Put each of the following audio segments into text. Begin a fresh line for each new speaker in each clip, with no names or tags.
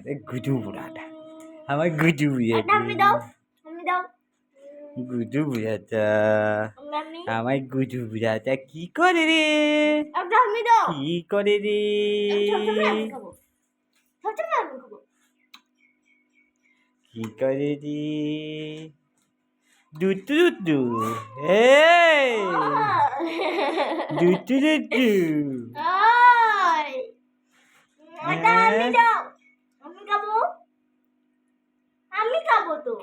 আমাদের গুডু বুড়াটা, আমার গুডু
আমি দাও
গুডু বুড়াটা,
আমি
আমার গুডু বুড়াটা কি করে রে,
আমি দাও
কি করে রে,
আমি খাবো
কি করে রে, দুটু দুটু, এই দুটু দুটু,
ওটা আমি দাও আমি খাবো তো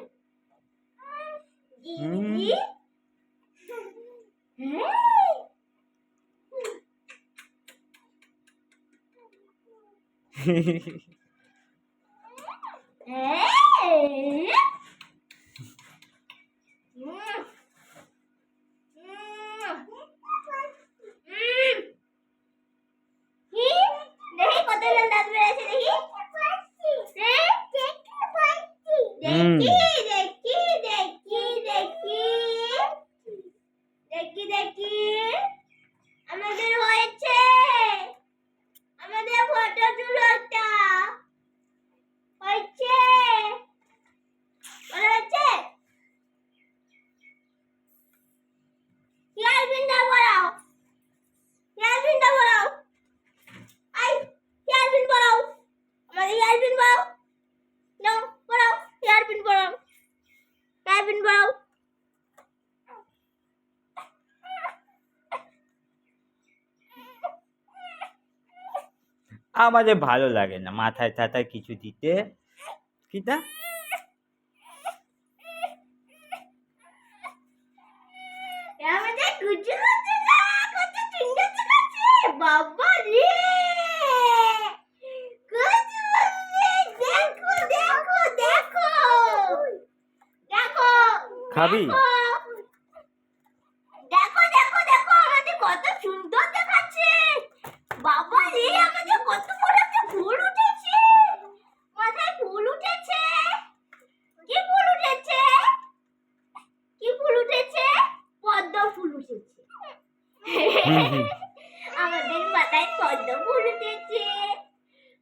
জি দেখি কত জন দাঁত বেড়েছে দেখি দেখি দেখি দেখি দেখি দেখি আমাদের হয়েছে আমাদের ফটো তুলোটা হয়েছে বলা হচ্ছে ইয়ারবিনটা বলাও আই ইয়ারবিন বলাও আমাদের ইয়ারবিন বলাও নো বলাও ইয়ারবিন বলাও
আমাদের ভালো লাগে না মাথায় টাথায় কিছু দিতে, কিটা
আমাদের গুজু হচ্ছে না কত সুন্দর দেখাচ্ছে বাবা রে গুজু দেখো দেখো দেখো দেখো
খাবি?
দেখো দেখো দেখো আমাদের কত সুন্দর দেখাচ্ছে বাবা রে আমাদের কত বড় একটা ফুল উঠেছে মাথায় ফুল উঠেছে কি ফুল উঠেছে পদ্ম ফুল উঠেছে আমাদের মাথায় পদ্ম ফুল উঠেছে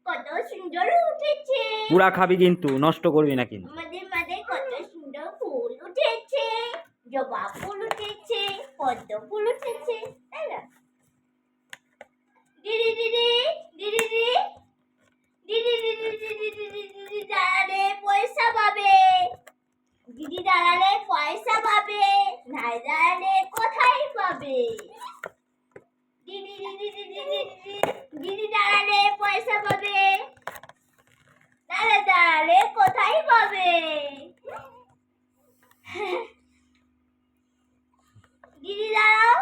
কত সুন্দর উঠেছে
পুরা খাবি কিন্তু, নষ্ট করবি না কিন্তু।
আমাদের মাথায় কত সুন্দর ফুল উঠেছে জবা ফুল উঠেছে পদ্ম ফুল উঠেছে তাই না দিদি দিদি দিদি দিদি দিদি দিদি দিদি দিদি দাঁড়ালে পয়সা পাবে দিদি দাঁড়ালে পয়সা পাবে নাই দাঁড়ালে কোথায় পাবে দিদি দিদি দিদি দিদি দিদি দাঁড়ালে পয়সা পাবে দাঁড়ালে কোথায় পাবে দিদি দাঁড়াও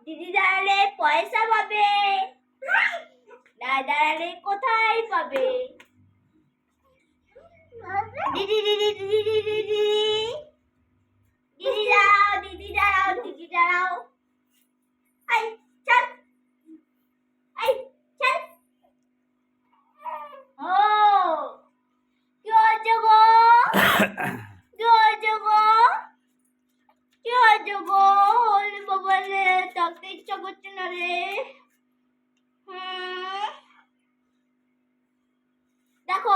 দিদি দাঁড়ালে পয়সা পাবে না দাঁড়ালে কোথায় পাবে দিদি দিদি দিদি দিদি দিদি দিদি দাঁড়াও আই চল ও কি হয়েছে গো ওরে বাবা রে থাকতে ইচ্ছা করছে না রে দেখো